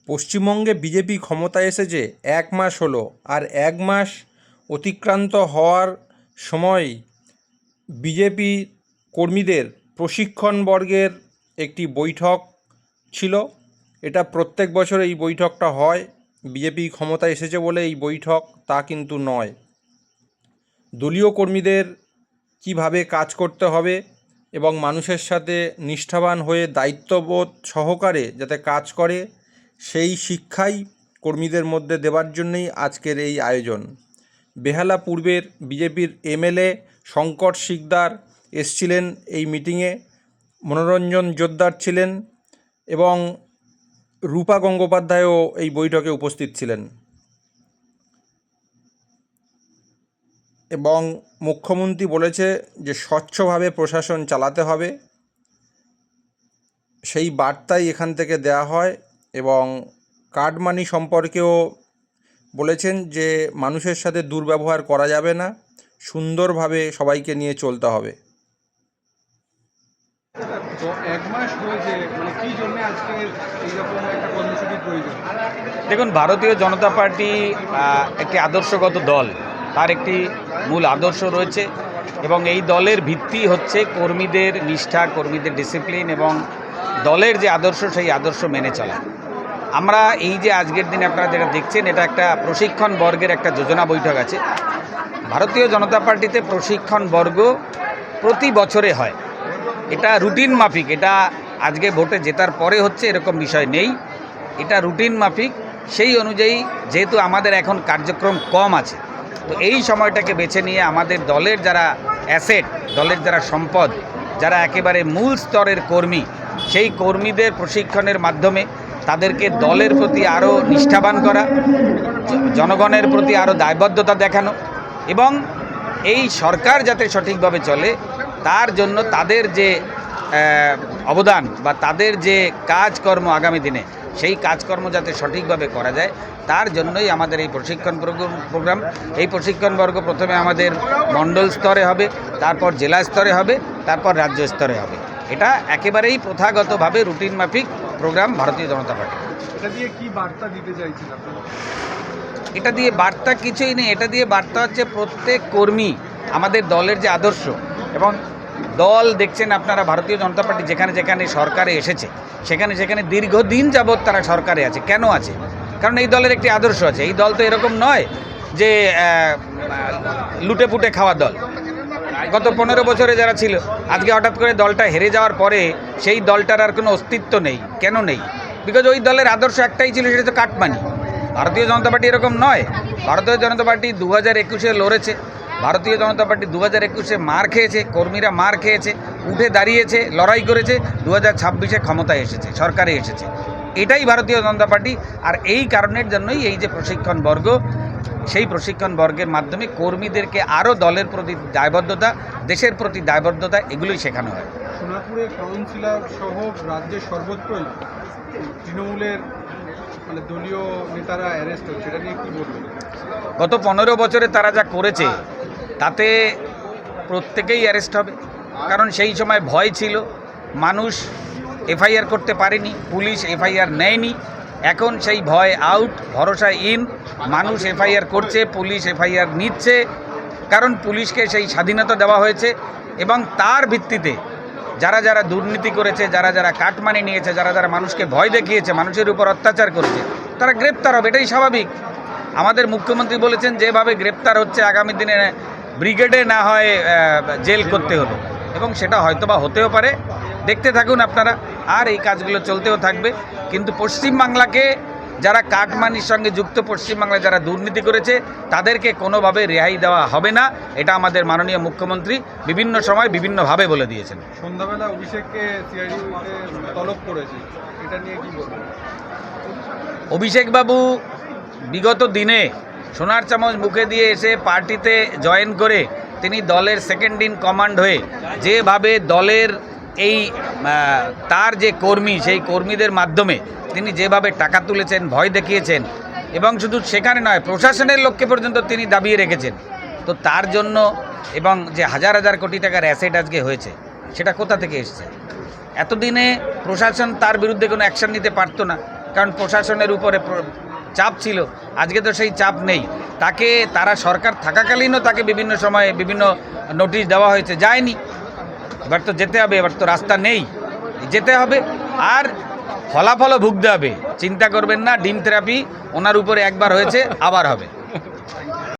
পশ্চিমবঙ্গে বিজেপি ক্ষমতায় এসেছে 1 মাস হলো, আর 1 মাস অতিক্রান্ত হওয়ার সময় বিজেপি কর্মীদের প্রশিক্ষণবর্গের একটি বৈঠক ছিল। এটা প্রত্যেক বছর এই বৈঠকটা হয়। বিজেপি ক্ষমতায় এসেছে বলে এই বৈঠক তা কিন্তু নয়। দলীয় কর্মীদের কিভাবে কাজ করতে হবে এবং মানুষের সাথে নিষ্ঠাবান হয়ে দায়িত্ববোধ সহকারে যাতে কাজ করে, সেই শিক্ষাই কর্মীদের মধ্যে দেওয়ার জন্যই আজকের এই আয়োজন। বেহালা পূর্বের বিজেপির এমএলএ শঙ্কর শিকদার এসছিলেন এই মিটিংয়ে, মনোরঞ্জন জোদ্দার ছিলেন এবং রূপা গঙ্গোপাধ্যায়ও এই বৈঠকে উপস্থিত ছিলেন। এবং মুখ্যমন্ত্রী বলেছে যে স্বচ্ছভাবে প্রশাসন চালাতে হবে, সেই বার্তাই এখান থেকে দেয়া হয়। এবং কাটমানি সম্পর্কেও বলেছেন যে মানুষের সাথে দুর্ব্যবহার করা যাবে না, সুন্দরভাবে সবাইকে নিয়ে চলতে হবে। তো 1 মাস হয়েছে, মানে কি জন্য আজকে এইরকম একটা কর্মসূচির প্রয়োজন? দেখুন, ভারতীয় জনতা পার্টি একটি আদর্শগত দল, তার একটি মূল আদর্শ রয়েছে এবং এই দলের ভিত্তি হচ্ছে কর্মীদের নিষ্ঠা, কর্মীদের ডিসিপ্লিন এবং দলের যে আদর্শ সেই আদর্শ মেনে চলা। আমরা এই যে আজকের দিনে আপনারা যেটা দেখছেন, এটা একটা প্রশিক্ষণ বর্গের একটা যোজনা বৈঠক আছে। ভারতীয় জনতা পার্টিতে প্রশিক্ষণ বর্গ প্রতি বছরে হয়, এটা রুটিন মাফিক। এটা আজকে ভোটে জেতার পরে হচ্ছে এরকম বিষয় নেই, এটা রুটিন মাফিক। সেই অনুযায়ী যেহেতু আমাদের এখন কার্যক্রম কম আছে, তো এই সময়টাকে বেছে নিয়ে আমাদের দলের যারা অ্যাসেট, দলের যারা সম্পদ, যারা একেবারে মূল স্তরের কর্মী, সেই কর্মীদের প্রশিক্ষণের মাধ্যমে তাদেরকে দলের প্রতি আরও নিষ্ঠাবান করা, জনগণের প্রতি আরও দায়বদ্ধতা দেখানো এবং এই সরকার যাতে সঠিকভাবে চলে তার জন্য তাদের যে অবদান বা তাদের যে কাজকর্ম আগামী দিনে সেই কাজকর্ম যাতে সঠিকভাবে করা যায়, তার জন্যই আমাদের এই প্রশিক্ষণ প্রোগ্রাম। এই প্রশিক্ষণবর্গ প্রথমে আমাদের মণ্ডল স্তরে হবে, তারপর জেলা স্তরে হবে, তারপর রাজ্য স্তরে হবে। এটা একেবারেই প্রথাগতভাবে রুটিন মাফিক প্রোগ্রাম ভারতীয় জনতা পার্টি। এটা দিয়ে কি বার্তা দিতে চাইছেন আপনারা? এটা দিয়ে বার্তা কিছুই নেই, এটা দিয়ে বার্তা হচ্ছে প্রত্যেক কর্মী আমাদের দলের যে আদর্শ এবং দল দেখছেন আপনারা, ভারতীয় জনতা পার্টি যেখানে যেখানে সরকারে এসেছে সেখানে সেখানে দীর্ঘদিন যাবৎ তারা সরকারে আছে। কেন আছে? কারণ এই দলের একটি আদর্শ আছে। এই দল তো এরকম নয় যে লুটে পুটে খাওয়া দল। গত 15 বছরে যারা ছিল, আজকে হঠাৎ করে দলটা হেরে যাওয়ার পরে সেই দলটার আর কোনো অস্তিত্ব নেই। কেন নেই? বিকজ ওই দলের আদর্শ একটাই ছিল, সেটা তো কাটমানি। ভারতীয় জনতা পার্টি এরকম নয়। ভারতীয় জনতা পার্টি 2021-এ লড়েছে, ভারতীয় জনতা পার্টি 2021-এ মার খেয়েছে, কর্মীরা মার খেয়েছে, উঠে দাঁড়িয়েছে, লড়াই করেছে, 2026-এ ক্ষমতায় এসেছে, সরকারে এসেছে। এটাই ভারতীয় জনতা পার্টি। আর এই কারণের জন্যই এই যে প্রশিক্ষণ বর্গ, সেই প্রশিক্ষণ বর্গের মাধ্যমে কর্মীদেরকে আরও দলের প্রতি দায়বদ্ধতা, দেশের প্রতি দায়বদ্ধতা, এগুলোই শেখানো হয়। সোনাপুরে কাউন্সিলর সহ রাজ্যের সর্বত্রই তৃণমূলের মানে দলীয় নেতারা অ্যারেস্ট হচ্ছে, এটা নিয়ে কী বলবেন? গত 15 বছরে তারা যা করেছে তাতে প্রত্যেকেই অ্যারেস্ট হবে। কারণ সেই সময় ভয় ছিল, মানুষ এফআইআর করতে পারেনি, পুলিশ এফআইআর নেয়নি। এখন সেই ভয় আউট, ভরসা ইন। মানুষ এফআইআর করছে, পুলিশ এফআইআর নিচ্ছে, কারণ পুলিশকে সেই স্বাধীনতা দেওয়া হয়েছে এবং তার ভিত্তিতে যারা যারা দুর্নীতি করেছে, যারা যারা কাটমানি নিয়েছে, যারা যারা মানুষকে ভয় দেখিয়েছে, মানুষের উপর অত্যাচার করেছে, তারা গ্রেপ্তার হবে। এটাই স্বাভাবিক। আমাদের মুখ্যমন্ত্রী বলেছেন যেভাবে গ্রেপ্তার হচ্ছে আগামী দিনে ব্রিগেডে না হয় জেল করতে হলো, এবং সেটা হয়তোবা হতেও পারে। দেখতে থাকুন আপনারা, আর এই কাজগুলো চলতেও থাকবে। কিন্তু পশ্চিমবাংলাকে যারা কাটমানির সঙ্গে যুক্ত, পশ্চিমবাংলায় যারা দুর্নীতি করেছে, তাদেরকে কোনোভাবে রেহাই দেওয়া হবে না। এটা আমাদের মাননীয় মুখ্যমন্ত্রী বিভিন্ন সময় বিভিন্নভাবে বলে দিয়েছেন। সন্ধ্যাবেলা অভিষেককে সিআইডিতে তলব করেছে, এটা নিয়ে কী বলবেন? অভিষেকবাবু বিগত দিনে সোনার চামচ মুখে দিয়ে এসে পার্টিতে জয়েন করে তিনি দলের সেকেন্ড ইন কমান্ড হয়ে যেভাবে দলের এই তার যে কর্মী, সেই কর্মীদের মাধ্যমে তিনি যেভাবে টাকা তুলেছেন, ভয় দেখিয়েছেন, এবং শুধু সেখানে নয়, প্রশাসনের লক্ষ্যে পর্যন্ত তিনি দাবিয়ে রেখেছেন। তো তার জন্য এবং যে হাজার হাজার কোটি টাকার অ্যাসেট আজকে হয়েছে, সেটা কোথা থেকে এসেছে? এতদিনে প্রশাসন তার বিরুদ্ধে কোনো অ্যাকশন নিতে পারতো না, কারণ প্রশাসনের উপরে চাপ ছিল। আজকে তো সেই চাপ নেই। তাকে তারা সরকার থাকাকালীনও তাকে বিভিন্ন সময়ে বিভিন্ন নোটিশ দেওয়া হয়েছে, যায়নি। এবার তো যেতে হবে, এবার তো রাস্তা নেই, যেতে হবে। আর ফলাফলও ভুগতে হবে। চিন্তা করবেন না, ডিম থেরাপি ওনার উপরে একবার হয়েছে, আবার হবে।